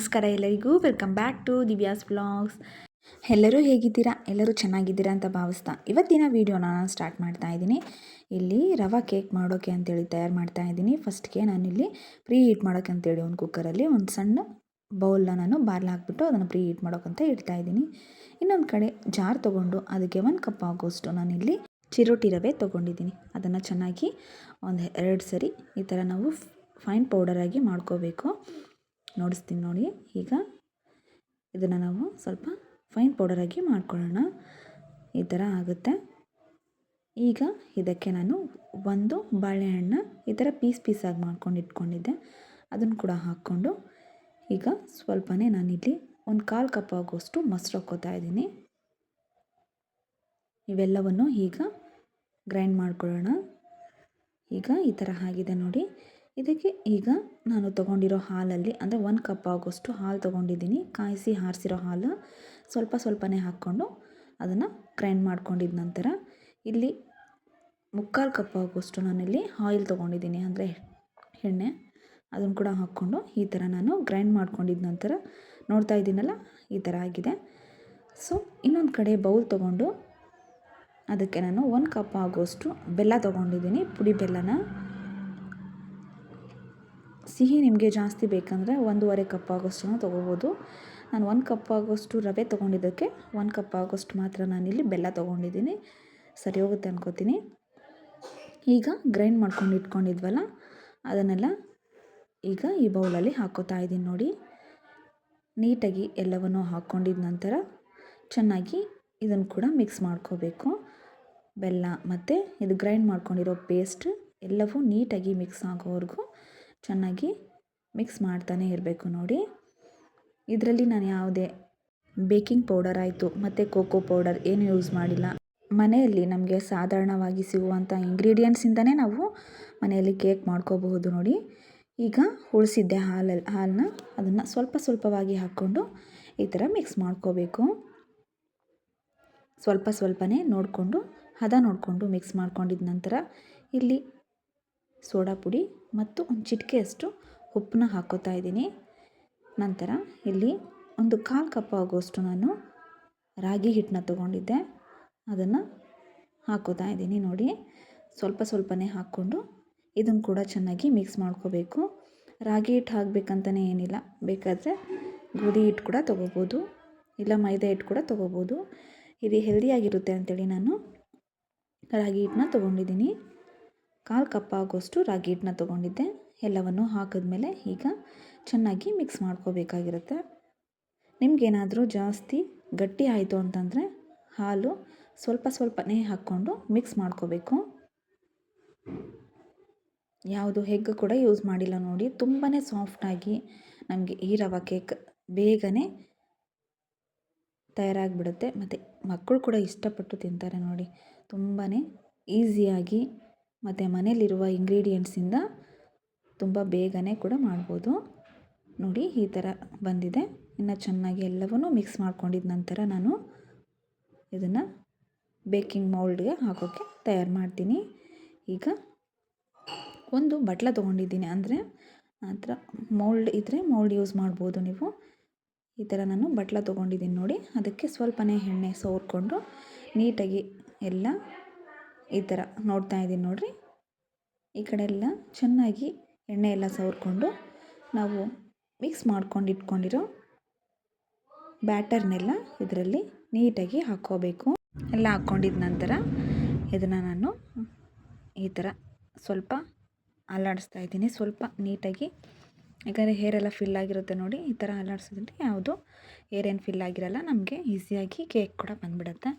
ನಮಸ್ಕಾರ ಎಲ್ಲರಿಗೂ, welcome back to Divya's vlogs. ಎಲ್ಲರೂ ಹೇಗಿದ್ದೀರಾ? ಎಲ್ಲರೂ ಚೆನ್ನಾಗಿದ್ದೀರಾ ಅಂತ ಭಾವಿಸ್ತಾ ಇವತ್ತಿನ ವೀಡಿಯೋನ ನಾನು ಸ್ಟಾರ್ಟ್ ಮಾಡ್ತಾ ಇದ್ದೀನಿ. ಇಲ್ಲಿ ರವಾ ಕೇಕ್ ಮಾಡೋಕ್ಕೆ ಅಂತೇಳಿ ತಯಾರು ಮಾಡ್ತಾ ಇದ್ದೀನಿ. ಫಸ್ಟ್ಗೆ ನಾನಿಲ್ಲಿ ಪ್ರೀ ಹೀಟ್ ಮಾಡೋಕ್ಕೆ ಅಂತೇಳಿ ಒಂದು ಕುಕ್ಕರಲ್ಲಿ ಒಂದು ಸಣ್ಣ ಬೌಲ್ನ ನಾನು ಬಾರ್ಲ್ ಹಾಕ್ಬಿಟ್ಟು ಅದನ್ನು ಪ್ರೀ ಹೀಟ್ ಮಾಡೋಕ್ಕಂತ ಇಡ್ತಾ ಇದ್ದೀನಿ. ಇನ್ನೊಂದು ಕಡೆ ಜಾರ್ ತೊಗೊಂಡು ಅದಕ್ಕೆ 1 ಕಪ್ ಆಗೋಷ್ಟು ನಾನಿಲ್ಲಿ ಚಿರೋಟಿ ರವೆ ತೊಗೊಂಡಿದ್ದೀನಿ. ಅದನ್ನು ಚೆನ್ನಾಗಿ ಒಂದು 2 ಸರಿ ಈ ಥರ ನಾವು ಫೈನ್ ಪೌಡರಾಗಿ ಮಾಡ್ಕೋಬೇಕು. ನೋಡಿಸ್ತೀನಿ ನೋಡಿ. ಈಗ ಇದನ್ನು ನಾವು ಸ್ವಲ್ಪ ಫೈನ್ ಪೌಡರಾಗಿ ಮಾಡ್ಕೊಳ್ಳೋಣ. ಈ ಥರ ಆಗುತ್ತೆ. ಈಗ ಇದಕ್ಕೆ ನಾನು ಒಂದು ಬಾಳೆಹಣ್ಣ ಈ ಥರ ಪೀಸಾಗಿ ಮಾಡ್ಕೊಂಡು ಇಟ್ಕೊಂಡಿದ್ದೆ, ಅದನ್ನು ಕೂಡ ಹಾಕ್ಕೊಂಡು ಈಗ ಸ್ವಲ್ಪನೇ ನಾನಿಲ್ಲಿ ಒಂದು 1/4 ಕಪ್ ಆಗೋಷ್ಟು ಮೊಸರು ಹಾಕ್ಕೋತಾ ಇದ್ದೀನಿ. ಇವೆಲ್ಲವನ್ನು ಈಗ ಗ್ರೈಂಡ್ ಮಾಡ್ಕೊಳ್ಳೋಣ. ಈಗ ಈ ಥರ ಆಗಿದೆ ನೋಡಿ. ಇದಕ್ಕೆ ಈಗ ನಾನು ತೊಗೊಂಡಿರೋ ಹಾಲಲ್ಲಿ ಅಂದರೆ 1 ಕಪ್ ಆಗೋಷ್ಟು ಹಾಲು ತೊಗೊಂಡಿದ್ದೀನಿ. ಕಾಯಿಸಿ ಆರಿಸಿರೋ ಹಾಲು ಸ್ವಲ್ಪನೇ ಹಾಕ್ಕೊಂಡು ಅದನ್ನು ಗ್ರೈಂಡ್ ಮಾಡ್ಕೊಂಡಿದ್ದ ನಂತರ ಇಲ್ಲಿ 3/4 ಕಪ್ ಆಗೋಷ್ಟು ನಾನಿಲ್ಲಿ ಆಯಿಲ್ ತೊಗೊಂಡಿದ್ದೀನಿ, ಅಂದರೆ ಎಣ್ಣೆ. ಅದನ್ನು ಕೂಡ ಹಾಕ್ಕೊಂಡು ಈ ಥರ ನಾನು ಗ್ರೈಂಡ್ ಮಾಡ್ಕೊಂಡಿದ್ದ ನಂತರ ನೋಡ್ತಾ ಇದ್ದೀನಲ್ಲ, ಈ ಥರ ಆಗಿದೆ. ಸೊ ಇನ್ನೊಂದು ಕಡೆ ಬೌಲ್ ತೊಗೊಂಡು ಅದಕ್ಕೆ ನಾನು 1 ಕಪ್ ಆಗೋಷ್ಟು ಬೆಲ್ಲ ತೊಗೊಂಡಿದ್ದೀನಿ, ಪುಡಿ ಬೆಲ್ಲನ. ಸಿಹಿ ನಿಮಗೆ ಜಾಸ್ತಿ ಬೇಕಂದರೆ 1.5 ಕಪ್ ಆಗೋಷ್ಟನ್ನು ತೊಗೋಬೋದು. ನಾನು 1 ಕಪ್ ಆಗೋಷ್ಟು ರವೆ ತೊಗೊಂಡಿದ್ದಕ್ಕೆ 1 ಕಪ್ ಆಗೋಷ್ಟು ಮಾತ್ರ ನಾನಿಲ್ಲಿ ಬೆಲ್ಲ ತೊಗೊಂಡಿದ್ದೀನಿ. ಸರಿ ಹೋಗುತ್ತೆ ಅನ್ಕೋತೀನಿ. ಈಗ ಗ್ರೈಂಡ್ ಮಾಡ್ಕೊಂಡು ಇಟ್ಕೊಂಡಿದ್ವಲ್ಲ ಅದನ್ನೆಲ್ಲ ಈಗ ಈ ಬೌಲಲ್ಲಿ ಹಾಕ್ಕೋತಾ ಇದ್ದೀನಿ ನೋಡಿ. ನೀಟಾಗಿ ಎಲ್ಲವನ್ನು ಹಾಕ್ಕೊಂಡಿದ್ದ ನಂತರ ಚೆನ್ನಾಗಿ ಇದನ್ನು ಕೂಡ ಮಿಕ್ಸ್ ಮಾಡ್ಕೋಬೇಕು. ಬೆಲ್ಲ ಮತ್ತು ಇದು ಗ್ರೈಂಡ್ ಮಾಡ್ಕೊಂಡಿರೋ ಪೇಸ್ಟ್ ಎಲ್ಲವೂ ನೀಟಾಗಿ ಮಿಕ್ಸ್ ಆಗೋವರೆಗೂ ಚೆನ್ನಾಗಿ ಮಿಕ್ಸ್ ಮಾಡ್ತಾನೆ ಇರಬೇಕು ನೋಡಿ. ಇದರಲ್ಲಿ ನಾನು ಯಾವುದೇ ಬೇಕಿಂಗ್ ಪೌಡರ್ ಆಯಿತು ಮತ್ತು ಕೋಕೋ ಪೌಡರ್ ಏನು ಯೂಸ್ ಮಾಡಿಲ್ಲ. ಮನೆಯಲ್ಲಿ ನಮಗೆ ಸಾಧಾರಣವಾಗಿ ಸಿಗುವಂಥ ಇಂಗ್ರೀಡಿಯೆಂಟ್ಸಿಂದನೇ ನಾವು ಮನೆಯಲ್ಲಿ ಕೇಕ್ ಮಾಡ್ಕೋಬಹುದು ನೋಡಿ. ಈಗ ಉಳಿಸಿದ್ದೆ ಹಾಲನ್ನ ಅದನ್ನು ಸ್ವಲ್ಪವಾಗಿ ಹಾಕ್ಕೊಂಡು ಈ ಥರ ಮಿಕ್ಸ್ ಮಾಡ್ಕೋಬೇಕು. ಸ್ವಲ್ಪನೇ ನೋಡಿಕೊಂಡು ಹದ ನೋಡಿಕೊಂಡು ಮಿಕ್ಸ್ ಮಾಡ್ಕೊಂಡಿದ್ದ ನಂತರ ಇಲ್ಲಿ ಸೋಡಾ ಪುಡಿ ಮತ್ತು ಒಂದು ಚಿಟಿಕೆಯಷ್ಟು ಉಪ್ಪನ್ನ ಹಾಕ್ಕೋತಾ ಇದ್ದೀನಿ. ನಂತರ ಇಲ್ಲಿ ಒಂದು 1/4 ಕಪ್ ಆಗೋಷ್ಟು ನಾನು ರಾಗಿ ಹಿಟ್ಟನ್ನ ತೊಗೊಂಡಿದ್ದೆ, ಅದನ್ನು ಹಾಕ್ಕೋತಾ ಇದ್ದೀನಿ ನೋಡಿ. ಸ್ವಲ್ಪನೇ ಹಾಕ್ಕೊಂಡು ಇದನ್ನು ಕೂಡ ಚೆನ್ನಾಗಿ ಮಿಕ್ಸ್ ಮಾಡ್ಕೋಬೇಕು. ರಾಗಿ ಹಿಟ್ಟು ಹಾಕಬೇಕಂತಲೇ ಏನಿಲ್ಲ, ಬೇಕಾದರೆ ಗೋಧಿ ಹಿಟ್ಟು ಕೂಡ ತೊಗೋಬೋದು, ಇಲ್ಲ ಮೈದಾ ಹಿಟ್ಟು ಕೂಡ ತೊಗೋಬೋದು. ಇದು ಹೆಲ್ದಿಯಾಗಿರುತ್ತೆ ಅಂಥೇಳಿ ನಾನು ರಾಗಿ ಹಿಟ್ಟನ್ನ ತೊಗೊಂಡಿದ್ದೀನಿ. 1/4 ಕಪ್ ಆಗೋಷ್ಟು ರಾಗಿ ಹಿಟ್ಟನ್ನ ತೊಗೊಂಡಿದ್ದೆ. ಎಲ್ಲವನ್ನು ಹಾಕಿದ್ಮೇಲೆ ಈಗ ಚೆನ್ನಾಗಿ ಮಿಕ್ಸ್ ಮಾಡ್ಕೋಬೇಕಾಗಿರುತ್ತೆ. ನಿಮಗೇನಾದರೂ ಜಾಸ್ತಿ ಗಟ್ಟಿ ಆಯಿತು ಅಂತಂದರೆ ಹಾಲು ಸ್ವಲ್ಪನೇ ಹಾಕ್ಕೊಂಡು ಮಿಕ್ಸ್ ಮಾಡ್ಕೋಬೇಕು. ಯಾವುದು ಎಗ್ ಕೂಡ ಯೂಸ್ ಮಾಡಿಲ್ಲ ನೋಡಿ. ತುಂಬಾ ಸಾಫ್ಟಾಗಿ ನಮಗೆ ಈ ರವಾ ಕೇಕ್ ಬೇಗನೆ ತಯಾರಾಗಿಬಿಡುತ್ತೆ. ಮತ್ತು ಮಕ್ಕಳು ಕೂಡ ಇಷ್ಟಪಟ್ಟು ತಿಂತಾರೆ ನೋಡಿ. ತುಂಬಾ ಈಸಿಯಾಗಿ ಮತ್ತು ಮನೇಲಿರುವ ಇಂಗ್ರೀಡಿಯೆಂಟ್ಸಿಂದ ತುಂಬ ಬೇಗನೆ ಕೂಡ ಮಾಡ್ಬೋದು ನೋಡಿ. ಈ ಥರ ಬಂದಿದೆ. ಇನ್ನು ಚೆನ್ನಾಗಿ ಎಲ್ಲವನ್ನೂ ಮಿಕ್ಸ್ ಮಾಡ್ಕೊಂಡಿದ್ದ ನಂತರ ನಾನು ಇದನ್ನು ಬೇಕಿಂಗ್ ಮೌಲ್ಡ್ಗೆ ಹಾಕೋಕ್ಕೆ ತಯಾರು ಮಾಡ್ತೀನಿ. ಈಗ ಒಂದು ಬಟ್ಲ ತೊಗೊಂಡಿದ್ದೀನಿ, ಅಂದರೆ ನಂತರ ಮೌಲ್ಡ್ ಇದ್ದರೆ ಮೌಲ್ಡ್ ಯೂಸ್ ಮಾಡ್ಬೋದು ನೀವು. ಈ ಥರ ನಾನು ಬಟ್ಲ ತೊಗೊಂಡಿದ್ದೀನಿ ನೋಡಿ. ಅದಕ್ಕೆ ಸ್ವಲ್ಪನೇ ಎಣ್ಣೆ ಸವರ್ಕೊಂಡು ನೀಟಾಗಿ ಎಲ್ಲ ಈ ಥರ ನೋಡ್ತಾ ಇದ್ದೀನಿ ನೋಡಿರಿ. ಈ ಕಡೆ ಎಲ್ಲ ಚೆನ್ನಾಗಿ ಎಣ್ಣೆ ಎಲ್ಲ ಸವರ್ಕೊಂಡು ನಾವು ಮಿಕ್ಸ್ ಮಾಡ್ಕೊಂಡು ಇಟ್ಕೊಂಡಿರೋ ಬ್ಯಾಟರ್ನೆಲ್ಲ ಇದರಲ್ಲಿ ನೀಟಾಗಿ ಹಾಕ್ಕೋಬೇಕು. ಎಲ್ಲ ಹಾಕ್ಕೊಂಡಿದ್ದ ನಂತರ ಇದನ್ನು ನಾನು ಈ ಥರ ಸ್ವಲ್ಪ ಅಲ್ಲಾಡಿಸ್ತಾ ಇದ್ದೀನಿ, ಸ್ವಲ್ಪ ನೀಟಾಗಿ. ಯಾಕಂದರೆ ಹೇರೆಲ್ಲ ಫಿಲ್ ಆಗಿರುತ್ತೆ ನೋಡಿ. ಈ ಥರ ಅಲ್ಲಾಡಿಸಿದ್ರೆ ಯಾವುದು ಏರೇನು ಫಿಲ್ ಆಗಿರಲ್ಲ, ನಮಗೆ ಈಸಿಯಾಗಿ ಕೇಕ್ ಕೂಡ ಬಂದುಬಿಡುತ್ತೆ.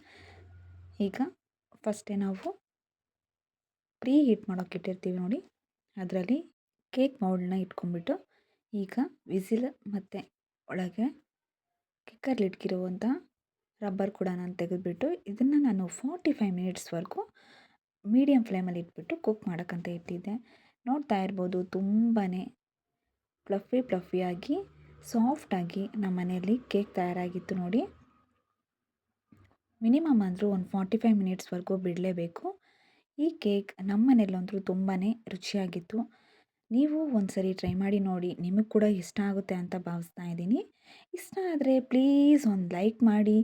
ಈಗ ಫಸ್ಟೇ ನಾವು ಪ್ರೀ ಹೀಟ್ ಮಾಡೋಕ್ಕೆ ಇಟ್ಟಿರ್ತೀವಿ ನೋಡಿ, ಅದರಲ್ಲಿ ಕೇಕ್ ಮೌಲ್ಡನ್ನ ಇಟ್ಕೊಂಡ್ಬಿಟ್ಟು ಈಗ ವಿಸಿಲ್ ಮತ್ತು ಒಳಗೆ ಕಿಕ್ಕರ್ಲಿ ಇಟ್ಕಿರುವಂಥ ರಬ್ಬರ್ ಕೂಡ ನಾನು ತೆಗೆದುಬಿಟ್ಟು ಇದನ್ನು ನಾನು 45 ಮಿನಿಟ್ಸ್ವರೆಗೂ ಮೀಡಿಯಮ್ ಫ್ಲೇಮಲ್ಲಿ ಇಟ್ಬಿಟ್ಟು ಕುಕ್ ಮಾಡೋಕ್ಕಂತ ಇಟ್ಟಿದ್ದೆ. ನೋಡ್ತಾ ಇರ್ಬೋದು, ತುಂಬಾ ಫ್ಲಫಿಯಾಗಿ ಸಾಫ್ಟಾಗಿ ನಮ್ಮ ಮನೆಯಲ್ಲಿ ಕೇಕ್ ತಯಾರಾಗಿತ್ತು ನೋಡಿ. ಮಿನಿಮಮ್ ಅಂದರೂ ಒಂದು 45 ಮಿನಿಟ್ಸ್ವರೆಗೂ ಬಿಡಲೇಬೇಕು. ಈ ಕೇಕ್ ನಮ್ಮ ಮನೆಯಲ್ಲಂತೂ ತುಂಬಾ ರುಚಿಯಾಗಿತ್ತು. ನೀವು ಒಂದು ಸರಿ ಟ್ರೈ ಮಾಡಿ ನೋಡಿ, ನಿಮಗೆ ಕೂಡ ಇಷ್ಟ ಆಗುತ್ತೆ ಅಂತ ಭಾವಿಸ್ತಾ ಇದ್ದೀನಿ. ಇಷ್ಟ ಆದರೆ ಪ್ಲೀಸ್ ಒಂದು ಲೈಕ್ ಮಾಡಿ,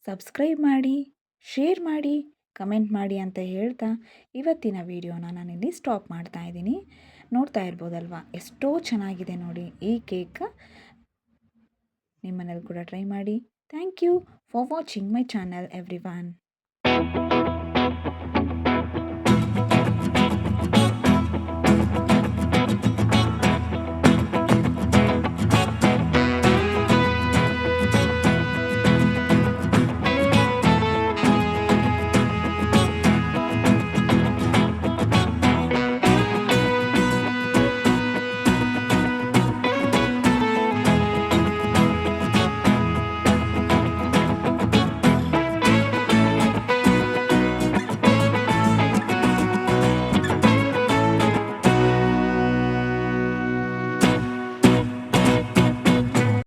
ಸಬ್ಸ್ಕ್ರೈಬ್ ಮಾಡಿ, ಶೇರ್ ಮಾಡಿ, ಕಮೆಂಟ್ ಮಾಡಿ ಅಂತ ಹೇಳ್ತಾ ಇವತ್ತಿನ ವಿಡಿಯೋನ ನಾನಿಲ್ಲಿ ಸ್ಟಾಪ್ ಮಾಡ್ತಾ ಇದ್ದೀನಿ. ನೋಡ್ತಾ ಇರ್ಬೋದಲ್ವಾ ಎಷ್ಟೋ ಚೆನ್ನಾಗಿದೆ ನೋಡಿ ಈ ಕೇಕ್. ನಿಮ್ಮನೇಲಿ ಕೂಡ ಟ್ರೈ ಮಾಡಿ. Thank you for watching my channel everyone.